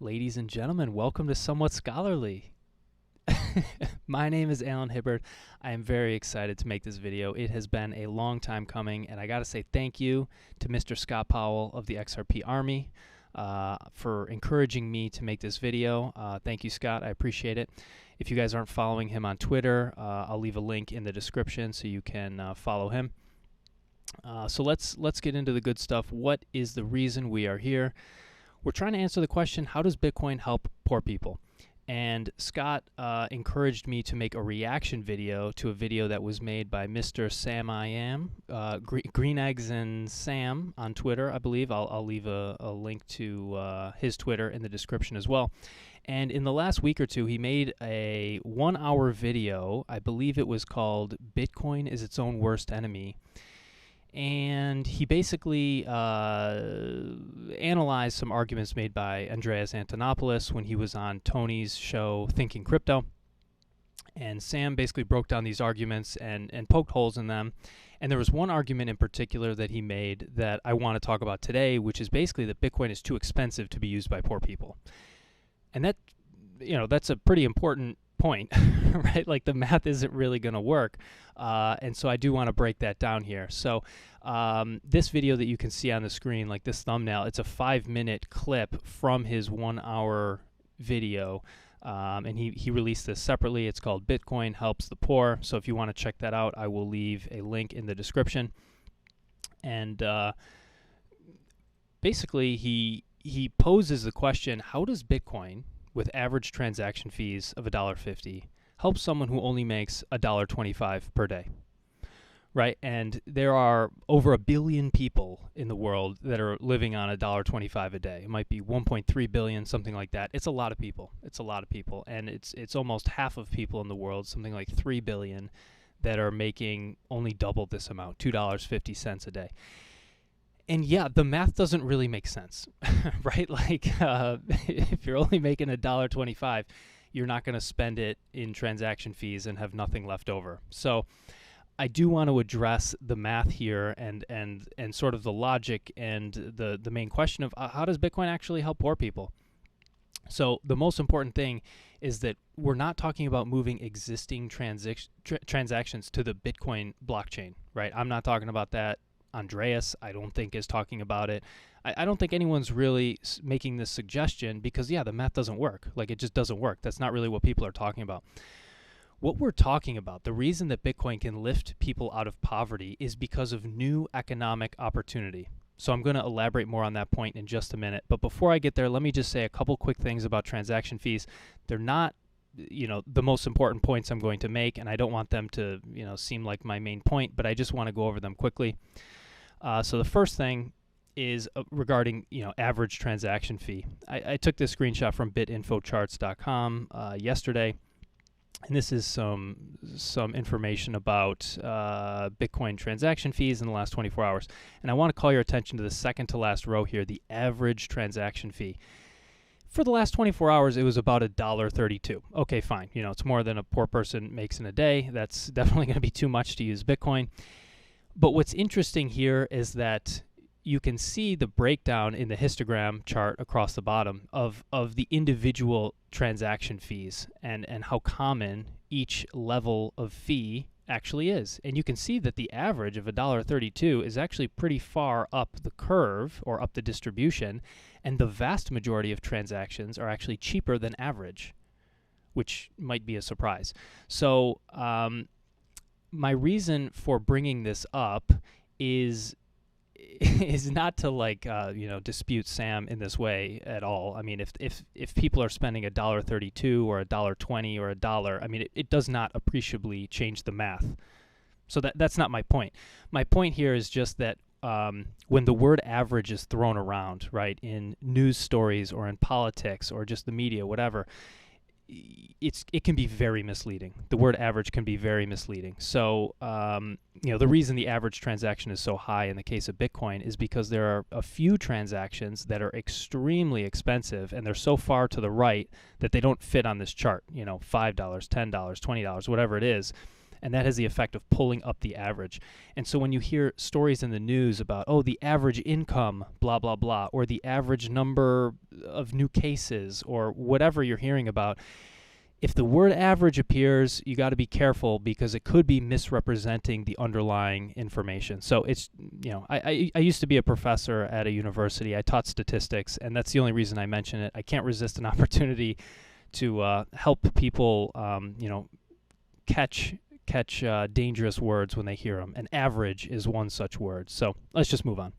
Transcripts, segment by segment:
Ladies and gentlemen, welcome to Somewhat Scholarly. My name is Alan Hibbert. I am very excited to make this video. It has been a long time coming, and I got to say thank you to Mr. Scott Powell of the XRP Army for encouraging me to make this video. Thank you, Scott. I appreciate it. If you guys aren't following him on Twitter, I'll leave a link in the description so you can follow him. So let's get into the good stuff. What is the reason we are here? We're trying to answer the question, how does Bitcoin help poor people? And Scott encouraged me to make a reaction video to a video that was made by Mr. Sam I Am, Green Eggs and Sam on Twitter, I believe. I'll leave a link to his Twitter in the description as well. And in the last week or two, he made a 1-hour video. I believe it was called Bitcoin is Its Own Worst Enemy. And he basically analyzed some arguments made by Andreas Antonopoulos when he was on Tony's show, Thinking Crypto. And Sam basically broke down these arguments and poked holes in them. And there was one argument in particular that he made that I want to talk about today, which is basically that Bitcoin is too expensive to be used by poor people. And that, that's a pretty important point, right? Like the math isn't really going to work. And so I do want to break that down here. So this video that you can see on the screen, like this thumbnail, it's a 5-minute clip from his 1-hour video. And he released this separately. It's called Bitcoin Helps the Poor. So if you want to check that out, I will leave a link in the description. And basically he poses the question, how does Bitcoin, with average transaction fees of $1.50, help someone who only makes $1.25 per day, right? And there are over 1 billion people in the world that are living on $1.25 a day. It might be 1.3 billion, something like that. It's a lot of people. It's a lot of people, and it's almost half of people in the world, something like 3 billion, that are making only double this amount, $2.50 a day. And yeah, the math doesn't really make sense, right? Like if you're only making $1.25, you're not going to spend it in transaction fees and have nothing left over. So I do want to address the math here and sort of the logic and the main question of how does Bitcoin actually help poor people? So the most important thing is that we're not talking about moving existing transactions to the Bitcoin blockchain, right? I'm not talking about that. Andreas, I don't think, is talking about it. I don't think anyone's really making this suggestion because, yeah, the math doesn't work. Like, it just doesn't work. That's not really what people are talking about. What we're talking about, the reason that Bitcoin can lift people out of poverty is because of new economic opportunity. So I'm going to elaborate more on that point in just a minute. But before I get there, let me just say a couple quick things about transaction fees. They're not the most important points I'm going to make, and I don't want them to, seem like my main point, but I just want to go over them quickly. So the first thing is regarding, average transaction fee. I took this screenshot from bitinfocharts.com yesterday, and this is some information about Bitcoin transaction fees in the last 24 hours. And I want to call your attention to the second to last row here, the average transaction fee. For the last 24 hours, it was about $1.32. Okay, fine. It's more than a poor person makes in a day. That's definitely going to be too much to use Bitcoin. But what's interesting here is that you can see the breakdown in the histogram chart across the bottom of the individual transaction fees and how common each level of fee actually is. And you can see that the average of $1.32 is actually pretty far up the curve or up the distribution, and the vast majority of transactions are actually cheaper than average, which might be a surprise. So my reason for bringing this up is not to dispute Sam in this way at all. I mean, if people are spending $1.32 or $1.20 or $1, I mean, it does not appreciably change the math. So that's not my point. My point here is just that when the word average is thrown around, right, in news stories or in politics or just the media, whatever, it can be very misleading. The word average can be very misleading. So, the reason the average transaction is so high in the case of Bitcoin is because there are a few transactions that are extremely expensive, and they're so far to the right that they don't fit on this chart. $5, $10, $20, whatever it is. and that has the effect of pulling up the average. And so when you hear stories in the news about, oh, the average income, blah, blah, blah, or the average number of new cases, or whatever you're hearing about, if the word average appears, you got to be careful because it could be misrepresenting the underlying information. So it's, I used to be a professor at a university. I taught statistics, and that's the only reason I mention it. I can't resist an opportunity to help people, catch dangerous words when they hear them. And average is one such word. So let's just move on.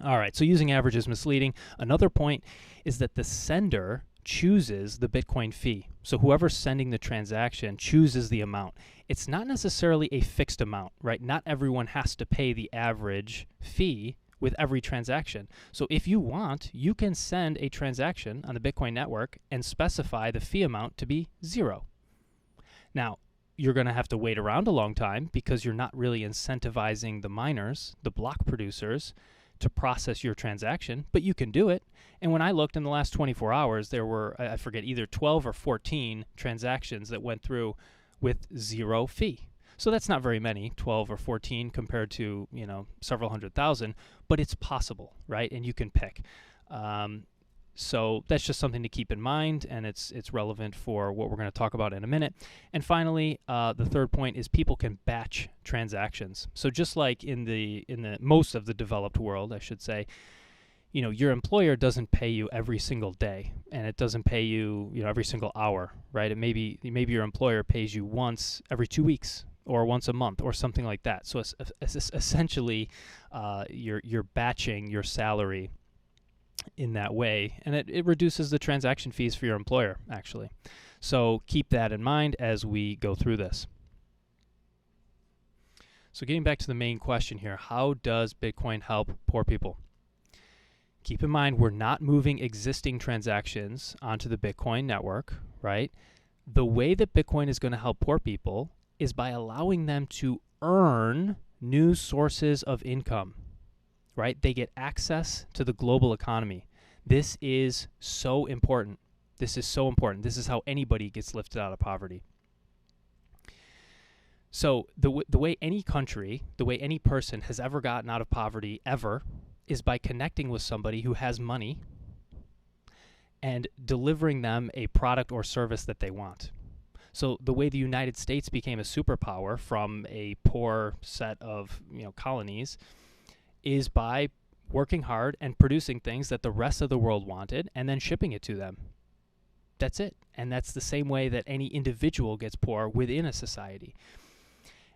All right, so using average is misleading. Another point is that the sender chooses the Bitcoin fee. So whoever's sending the transaction chooses the amount. It's not necessarily a fixed amount, right? Not everyone has to pay the average fee with every transaction. So if you want, you can send a transaction on the Bitcoin network and specify the fee amount to be 0. Now, you're going to have to wait around a long time because you're not really incentivizing the miners, the block producers, to process your transaction, but you can do it. And when I looked in the last 24 hours, there were, I forget, either 12 or 14 transactions that went through with 0 fee. So that's not very many, 12 or 14 compared to, several hundred thousand, but it's possible, right? And you can pick. So that's just something to keep in mind, and it's relevant for what we're going to talk about in a minute. And finally, the third point is people can batch transactions. So just like in the most of the developed world, I should say, your employer doesn't pay you every single day, and it doesn't pay you, every single hour, right? Maybe your employer pays you once every 2 weeks or once a month or something like that. So it's essentially, you're batching your salary in that way, and it reduces the transaction fees for your employer, actually. So keep that in mind as we go through this. So getting back to the main question here, how does Bitcoin help poor people? Keep in mind, we're not moving existing transactions onto the Bitcoin network, right? The way that Bitcoin is going to help poor people is by allowing them to earn new sources of income, right? They get access to the global economy. This is so important. This is so important. This is how anybody gets lifted out of poverty. So the way any country, the way any person has ever gotten out of poverty ever is by connecting with somebody who has money and delivering them a product or service that they want. So the way the United States became a superpower from a poor set of colonies is by working hard and producing things that the rest of the world wanted and then shipping it to them. That's it. And that's the same way that any individual gets poor within a society.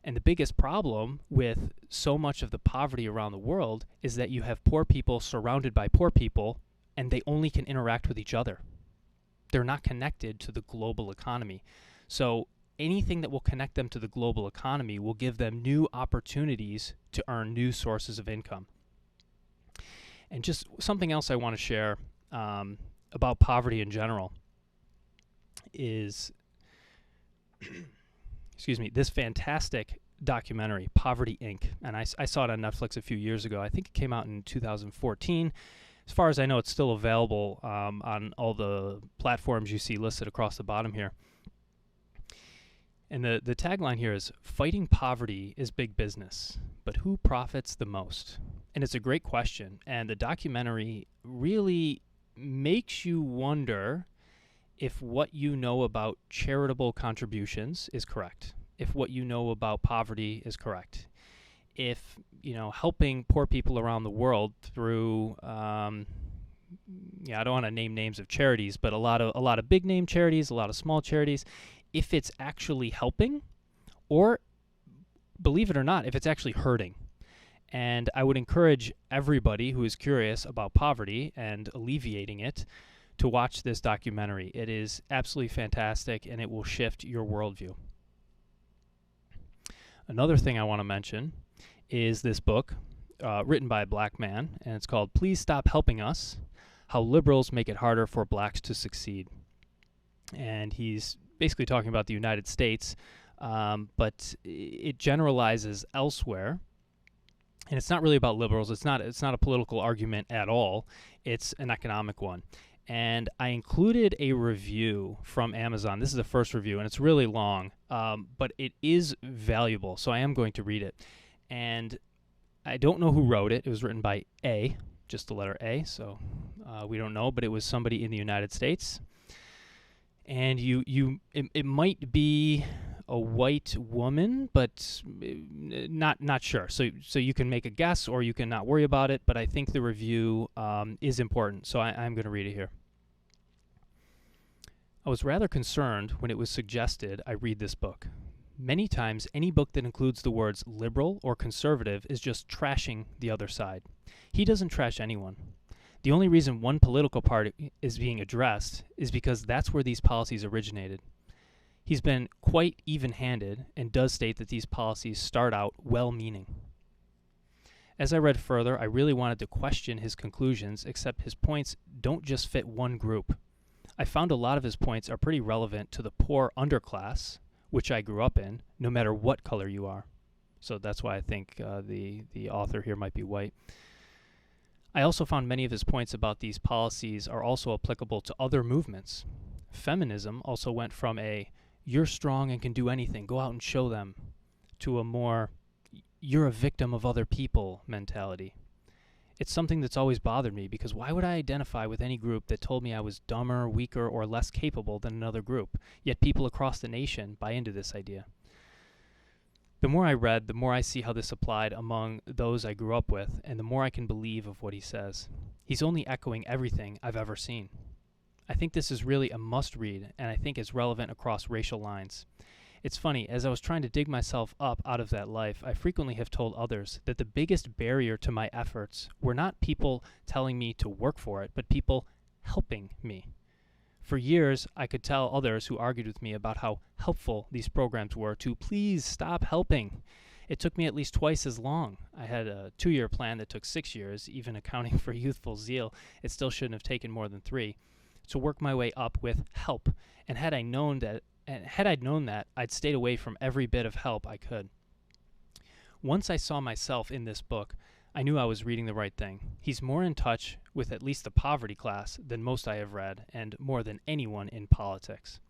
And the biggest problem with so much of the poverty around the world is that you have poor people surrounded by poor people, and they only can interact with each other. They're not connected to the global economy. So anything that will connect them to the global economy will give them new opportunities to earn new sources of income. And just something else I want to share about poverty in general is this fantastic documentary, Poverty Inc. And I saw it on Netflix a few years ago. I think it came out in 2014. As far as I know, it's still available on all the platforms you see listed across the bottom here. And the tagline here is, "Fighting poverty is big business, but who profits the most?" And it's a great question. And the documentary really makes you wonder if what you know about charitable contributions is correct, if what you know about poverty is correct, if helping poor people around the world through I don't want to name names of charities, but a lot of big name charities, a lot of small charities, if it's actually helping, or believe it or not, if it's actually hurting. And I would encourage everybody who is curious about poverty and alleviating it to watch this documentary. It is absolutely fantastic, and it will shift your worldview. Another thing I want to mention is this book written by a black man, and it's called Please Stop Helping Us, How Liberals Make It Harder for Blacks to Succeed. And he's basically talking about the United States, but it generalizes elsewhere. And it's not really about liberals. It's not a political argument at all. It's an economic one. And I included a review from Amazon. This is the first review, and it's really long. but it is valuable, so I am going to read it. And I don't know who wrote it. It was written by A, just the letter A, so we don't know, but it was somebody in the United States. And it might be a white woman, but not sure. So you can make a guess, or you can not worry about it, but I think the review is important, so I'm going to read it here. I was rather concerned when it was suggested I read this book. Many times, any book that includes the words liberal or conservative is just trashing the other side. He doesn't trash anyone. The only reason one political party is being addressed is because that's where these policies originated. He's been quite even-handed and does state that these policies start out well-meaning. As I read further, I really wanted to question his conclusions, except his points don't just fit one group. I found a lot of his points are pretty relevant to the poor underclass, which I grew up in, no matter what color you are. So that's why I think the author here might be white. I also found many of his points about these policies are also applicable to other movements. Feminism also went from a "you're strong and can do anything, go out and show them," to a more "you're a victim of other people" mentality. It's something that's always bothered me, because why would I identify with any group that told me I was dumber, weaker, or less capable than another group? Yet people across the nation buy into this idea. The more I read, the more I see how this applied among those I grew up with, and the more I can believe of what he says. He's only echoing everything I've ever seen. I think this is really a must-read, and I think it's relevant across racial lines. It's funny, as I was trying to dig myself up out of that life, I frequently have told others that the biggest barrier to my efforts were not people telling me to work for it, but people helping me. For years, I could tell others who argued with me about how helpful these programs were to please stop helping. It took me at least twice as long. I had a 2-year plan that took 6 years, even accounting for youthful zeal. It still shouldn't have taken more than 3, to work my way up with help. And had I known that, I'd stayed away from every bit of help I could. Once I saw myself in this book, I knew I was reading the right thing. He's more in touch with at least the poverty class than most I have read, and more than anyone in politics.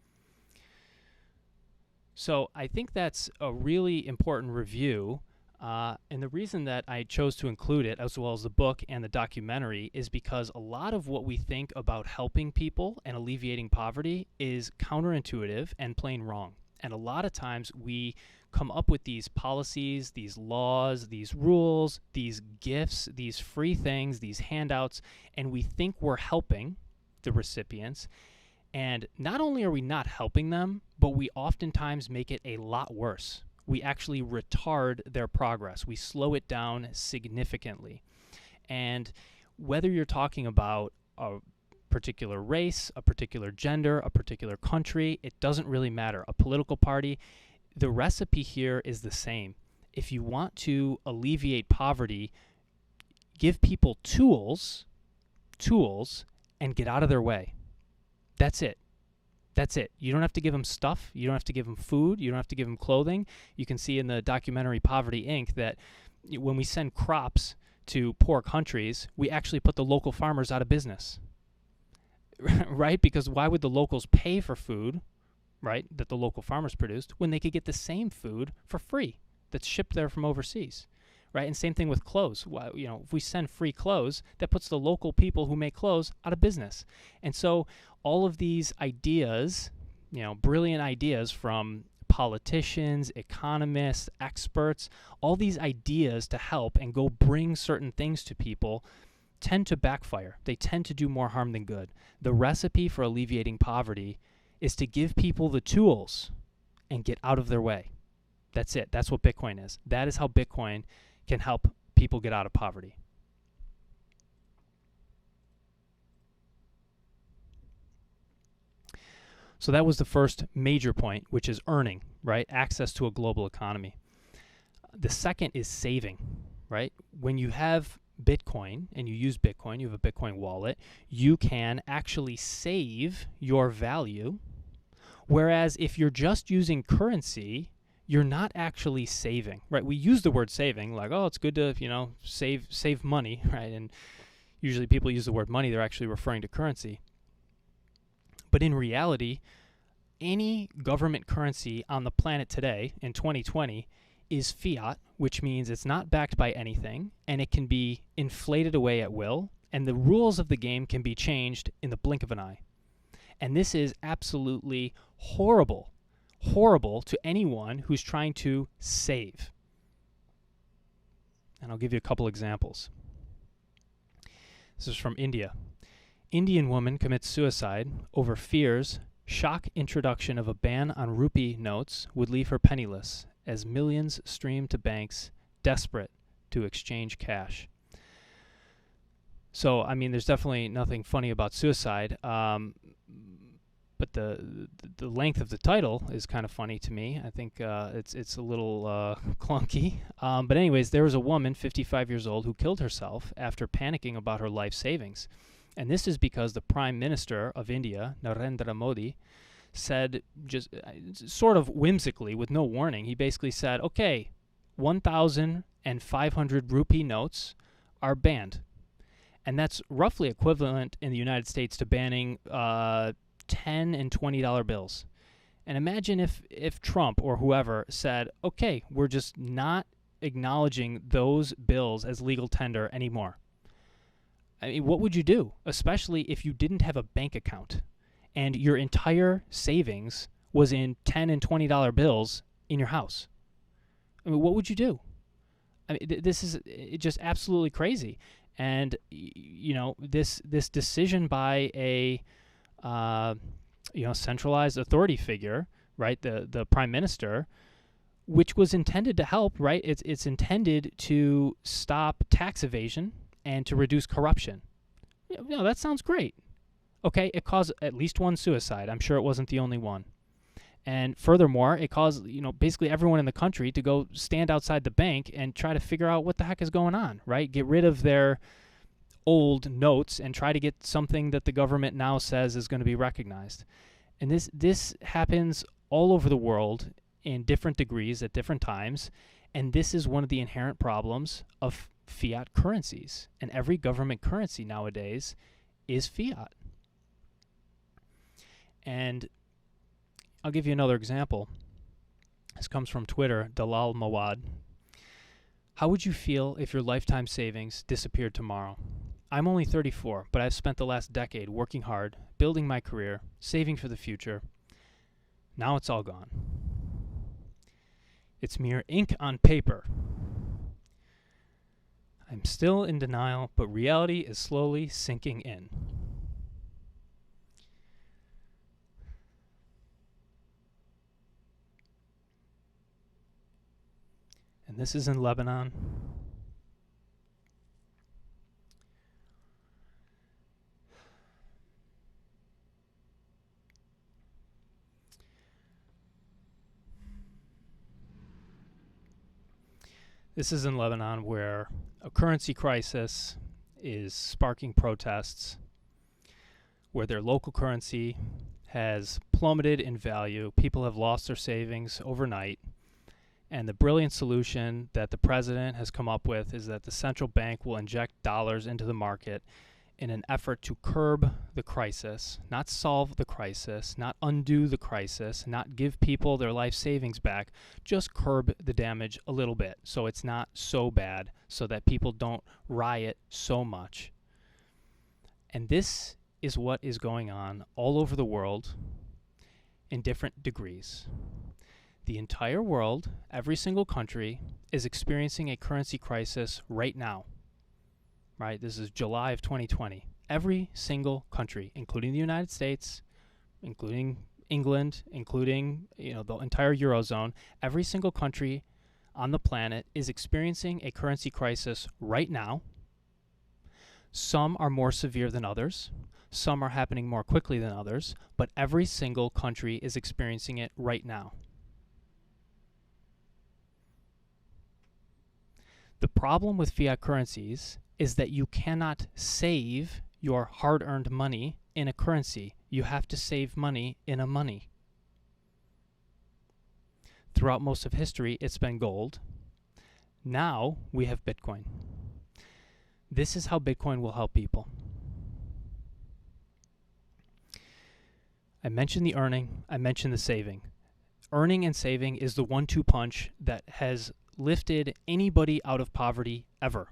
So I think that's a really important review, and the reason that I chose to include it, as well as the book and the documentary, is because a lot of what we think about helping people and alleviating poverty is counterintuitive and plain wrong. And a lot of times we come up with these policies, these laws, these rules, these gifts, these free things, these handouts, and we think we're helping the recipients. And not only are we not helping them, but we oftentimes make it a lot worse. We actually retard their progress. We slow it down significantly. And whether you're talking about a particular race, a particular gender, a particular country, it doesn't really matter. A political party, the recipe here is the same. If you want to alleviate poverty, give people tools, and get out of their way. That's it. That's it. You don't have to give them stuff. You don't have to give them food. You don't have to give them clothing. You can see in the documentary Poverty Inc. that when we send crops to poor countries, we actually put the local farmers out of business. Right? Because why would the locals pay for food, right, that the local farmers produced, when they could get the same food for free that's shipped there from overseas? Right? And same thing with clothes. Well, if we send free clothes, that puts the local people who make clothes out of business. And so all of these ideas, brilliant ideas from politicians, economists, experts, all these ideas to help and go bring certain things to people tend to backfire. They tend to do more harm than good. The recipe for alleviating poverty is to give people the tools and get out of their way. That's it. That's what Bitcoin is. That is how Bitcoin can help people get out of poverty. So that was the first major point, which is earning, right? Access to a global economy. The second is saving, right? When you have Bitcoin and you use Bitcoin, you have a Bitcoin wallet, you can actually save your value. Whereas if you're just using currency, you're not actually saving, right? We use the word saving like, oh, it's good to, save money, right? And usually people use the word money, they're actually referring to currency. But in reality, any government currency on the planet today in 2020 is fiat, which means it's not backed by anything, and it can be inflated away at will, and the rules of the game can be changed in the blink of an eye. And this is absolutely horrible to anyone who's trying to save. And I'll give you a couple examples. This is from India. Indian woman commits suicide over fears shock introduction of a ban on rupee notes would leave her penniless as millions stream to banks desperate to exchange cash. So, I mean, there's definitely nothing funny about suicide, but the length of the title is kind of funny to me. I think it's a little clunky. But anyways, there was a woman, 55 years old, who killed herself after panicking about her life savings. And this is because the Prime Minister of India, Narendra Modi, said, just sort of whimsically, with no warning, he basically said, okay, 1,500 rupee notes are banned. And that's roughly equivalent in the United States to banning $10 and $20 bills. And imagine if Trump or whoever said, okay, we're just not acknowledging those bills as legal tender anymore. I mean, what would you do? Especially if you didn't have a bank account and your entire savings was in $10 and $20 bills in your house. I mean, what would you do? I mean, this is just absolutely crazy. And this decision by a centralized authority figure, right? The prime minister, which was intended to help, right? It's intended to stop tax evasion and to reduce corruption. That sounds great. Okay, it caused at least one suicide. I'm sure it wasn't the only one. And furthermore, it caused, basically everyone in the country to go stand outside the bank and try to figure out what the heck is going on, right? Get rid of their old notes and try to get something that the government now says is going to be recognized. And this happens all over the world in different degrees at different times. And this is one of the inherent problems of fiat currencies. And every government currency nowadays is fiat. And I'll give you another example. This comes from Twitter, Dalal Mawad. How would you feel if your lifetime savings disappeared tomorrow? I'm only 34, but I've spent the last decade working hard, building my career, saving for the future. Now it's all gone. It's mere ink on paper. I'm still in denial, but reality is slowly sinking in. And this is in Lebanon. This is in Lebanon, where a currency crisis is sparking protests, where their local currency has plummeted in value. People have lost their savings overnight. And the brilliant solution that the president has come up with is that the central bank will inject dollars into the market in an effort to curb the crisis, not solve the crisis, not undo the crisis, not give people their life savings back, just curb the damage a little bit so it's not so bad, so that people don't riot so much. And this is what is going on all over the world in different degrees. The entire world, every single country, is experiencing a currency crisis right now. Right? This is July of 2020. Every single country, including the United States, including England, including the entire Eurozone, every single country on the planet is experiencing a currency crisis right now. Some are more severe than others. Some are happening more quickly than others. But every single country is experiencing it right now. The problem with fiat currencies is that you cannot save your hard-earned money in a currency. You have to save money in a money. Throughout most of history, it's been gold. Now we have Bitcoin. This is how Bitcoin will help people. I mentioned the earning, I mentioned the saving. Earning and saving is the 1-2 punch that has lifted anybody out of poverty ever.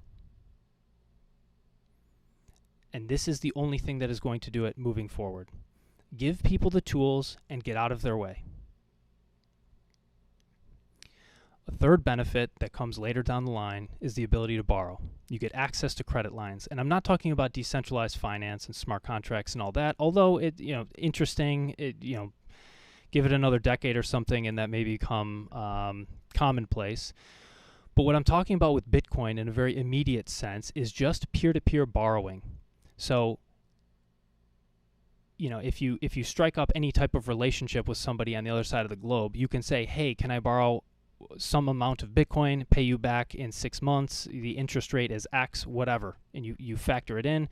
And this is the only thing that is going to do it moving forward. Give people the tools and get out of their way. A third benefit that comes later down the line is the ability to borrow. You get access to credit lines. And I'm not talking about decentralized finance and smart contracts and all that, although it, interesting, give it another decade or something and that may become commonplace. But what I'm talking about with Bitcoin in a very immediate sense is just peer-to-peer borrowing. So, if you strike up any type of relationship with somebody on the other side of the globe, you can say, hey, can I borrow some amount of Bitcoin, pay you back in 6 months, the interest rate is X, whatever, and you factor it in,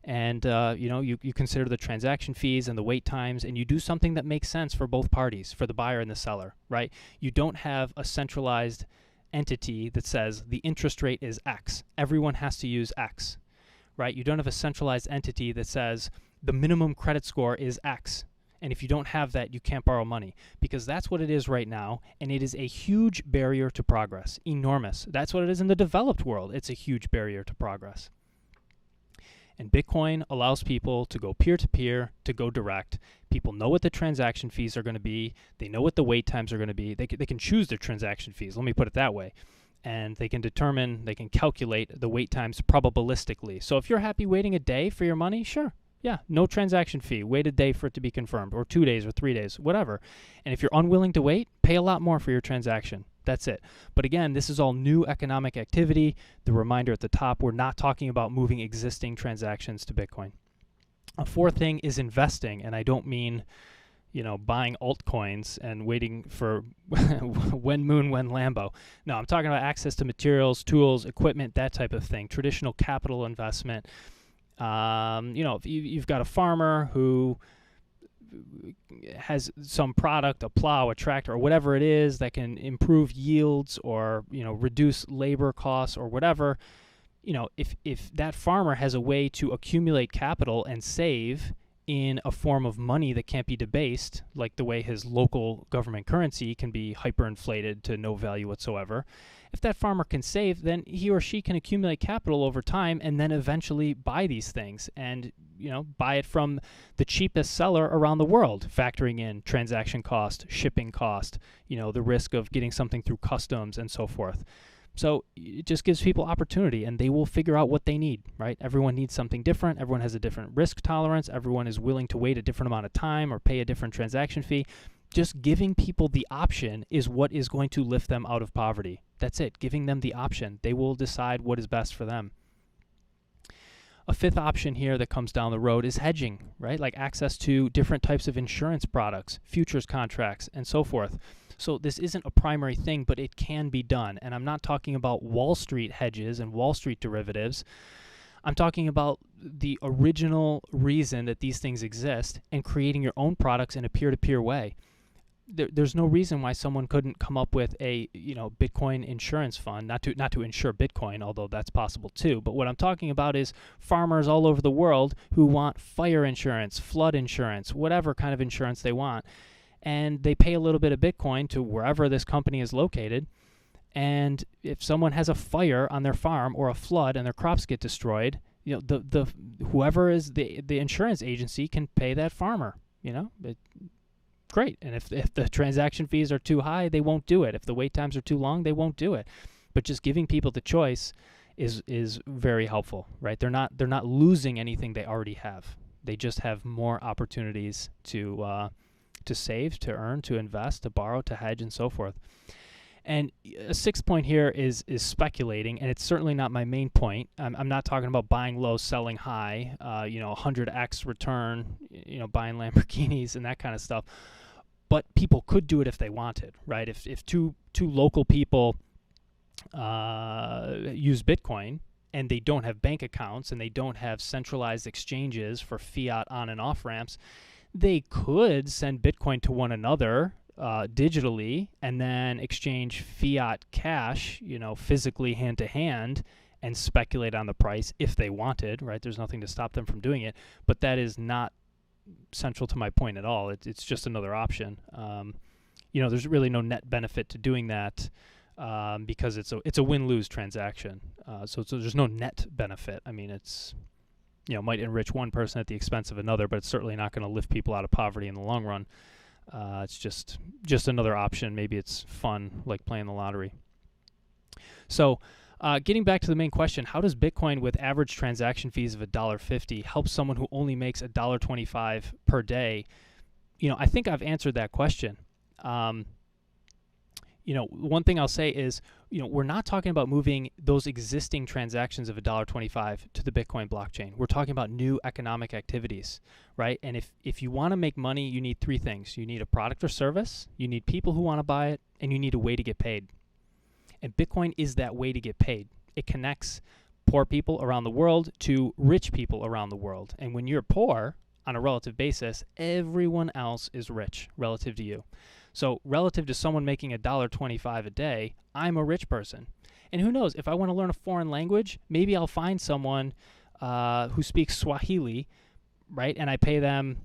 and you consider the transaction fees and the wait times, and you do something that makes sense for both parties, for the buyer and the seller, right? You don't have a centralized entity that says the interest rate is X. Everyone has to use X, right? You don't have a centralized entity that says the minimum credit score is X. And if you don't have that, you can't borrow money, because that's what it is right now, and it is a huge barrier to progress, enormous. That's what it is in the developed world. It's a huge barrier to progress. And Bitcoin allows people to go peer-to-peer, to go direct. People know what the transaction fees are going to be. They know what the wait times are going to be. They can choose their transaction fees, let me put it that way. And they can calculate the wait times probabilistically. So if you're happy waiting a day for your money, sure. Yeah, no transaction fee. Wait a day for it to be confirmed, or 2 days or 3 days, whatever. And if you're unwilling to wait, pay a lot more for your transaction. That's it. But again, this is all new economic activity. The reminder at the top, we're not talking about moving existing transactions to Bitcoin. A fourth thing is investing, and I don't mean, buying altcoins and waiting for when Moon, when Lambo. No, I'm talking about access to materials, tools, equipment, that type of thing, traditional capital investment. If you've got a farmer who has some product, a plow, a tractor, or whatever it is that can improve yields or, reduce labor costs or whatever, if that farmer has a way to accumulate capital and save in a form of money that can't be debased, like the way his local government currency can be hyperinflated to no value whatsoever, if that farmer can save, then he or she can accumulate capital over time and then eventually buy these things and, buy it from the cheapest seller around the world, factoring in transaction cost, shipping cost, the risk of getting something through customs and so forth. So it just gives people opportunity, and they will figure out what they need, right? Everyone needs something different. Everyone has a different risk tolerance. Everyone is willing to wait a different amount of time or pay a different transaction fee. Just giving people the option is what is going to lift them out of poverty. That's it, giving them the option. They will decide what is best for them. A fifth option here that comes down the road is hedging, right? Like access to different types of insurance products, futures contracts, and so forth. So this isn't a primary thing, but it can be done. And I'm not talking about Wall Street hedges and Wall Street derivatives. I'm talking about the original reason that these things exist and creating your own products in a peer-to-peer way. There's no reason why someone couldn't come up with a Bitcoin insurance fund, not to insure Bitcoin, although that's possible too. But what I'm talking about is farmers all over the world who want fire insurance, flood insurance, whatever kind of insurance they want. And they pay a little bit of Bitcoin to wherever this company is located. And if someone has a fire on their farm or a flood and their crops get destroyed, the whoever is the insurance agency can pay that farmer. Great. And if the transaction fees are too high, they won't do it. If the wait times are too long, they won't do it. But just giving people the choice is very helpful, right? They're not losing anything they already have. They just have more opportunities to save, to earn, to invest, to borrow, to hedge, and so forth. And a sixth point here is speculating, and it's certainly not my main point. I'm not talking about buying low, selling high, 100x return, buying Lamborghinis and that kind of stuff. But people could do it if they wanted, right? If two local people use Bitcoin and they don't have bank accounts and they don't have centralized exchanges for fiat on and off ramps, they could send Bitcoin to one another digitally and then exchange fiat cash, physically hand to hand, and speculate on the price if they wanted, right? There's nothing to stop them from doing it, but that is not central to my point at all. It's just another option. There's really no net benefit to doing that because it's a win-lose transaction. So there's no net benefit. I mean, it's might enrich one person at the expense of another, but it's certainly not going to lift people out of poverty in the long run. It's just another option. Maybe it's fun, like playing the lottery. So getting back to the main question, how does Bitcoin with average transaction fees of $1.50 help someone who only makes $1.25 per day? I think I've answered that question. One thing I'll say is, we're not talking about moving those existing transactions of $1.25 to the Bitcoin blockchain. We're talking about new economic activities, right? And if you want to make money, you need three things. You need a product or service, you need people who want to buy it, and you need a way to get paid. And Bitcoin is that way to get paid. It connects poor people around the world to rich people around the world. And when you're poor, on a relative basis, everyone else is rich relative to you. So relative to someone making $1.25 a day, I'm a rich person. And who knows, if I want to learn a foreign language, maybe I'll find someone who speaks Swahili, right? And I pay them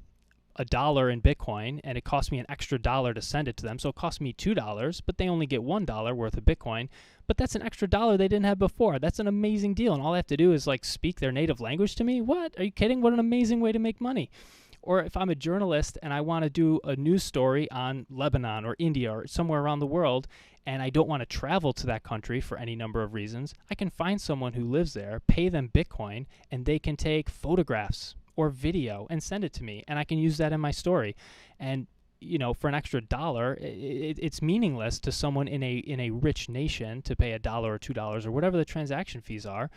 $1 in Bitcoin, and it costs me an extra $1 to send it to them. So it costs me $2, but they only get $1 worth of Bitcoin. But that's an extra $1 they didn't have before. That's an amazing deal. And all I have to do is speak their native language to me. What? Are you kidding? What an amazing way to make money. Or if I'm a journalist and I want to do a news story on Lebanon or India or somewhere around the world, and I don't want to travel to that country for any number of reasons, I can find someone who lives there, pay them Bitcoin, and they can take photographs or video and send it to me, and I can use that in my story. And for an extra $1, it's meaningless to someone in a rich nation to pay $1 or $2 or whatever the transaction fees are.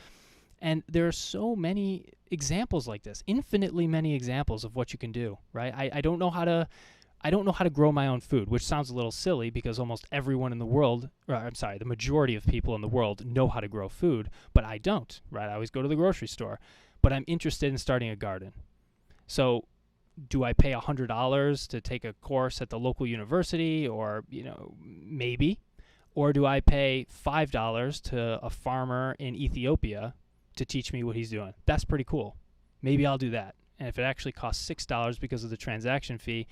And there are so many examples like this, infinitely many examples of what you can do, right? I don't know how to grow my own food, which sounds a little silly because almost everyone in the world, the majority of people in the world know how to grow food, but I don't, right? I always go to the grocery store, but I'm interested in starting a garden. So do I pay $100 to take a course at the local university or, maybe, or do I pay $5 to a farmer in Ethiopia to teach me what he's doing? That's pretty cool. Maybe I'll do that. And if it actually costs $6 because of the transaction fee,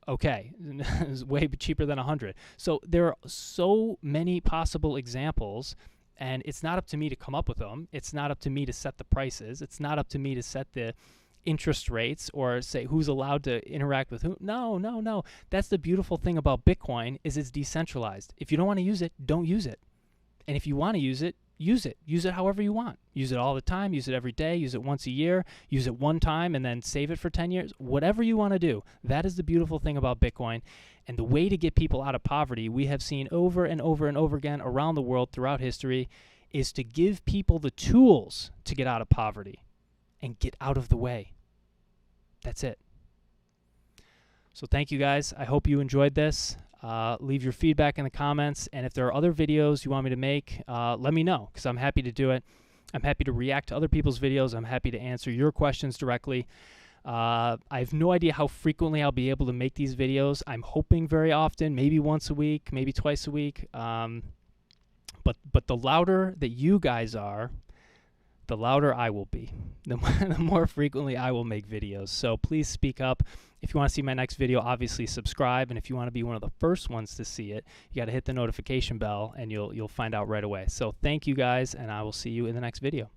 okay, it's way cheaper than $100. So there are so many possible examples, and it's not up to me to come up with them. It's not up to me to set the prices. It's not up to me to set the interest rates or say who's allowed to interact with who. No. That's the beautiful thing about Bitcoin is it's decentralized. If you don't want to use it, don't use it. And if you want to use it, use it. Use it however you want. Use it all the time. Use it every day. Use it once a year. Use it one time and then save it for 10 years. Whatever you want to do. That is the beautiful thing about Bitcoin. And the way to get people out of poverty, we have seen over and over and over again around the world throughout history, is to give people the tools to get out of poverty and get out of the way. That's it. So thank you guys. I hope you enjoyed this. Leave your feedback in the comments, and if there are other videos you want me to make, let me know, because I'm happy to do it. I'm happy to react to other people's videos. I'm happy to answer your questions directly. I have no idea how frequently I'll be able to make these videos. I'm hoping very often, maybe once a week, maybe twice a week. But the louder that you guys are, the louder I will be, the more frequently I will make videos. So please speak up. If you want to see my next video, obviously subscribe. And if you want to be one of the first ones to see it, you got to hit the notification bell and you'll find out right away. So thank you guys, and I will see you in the next video.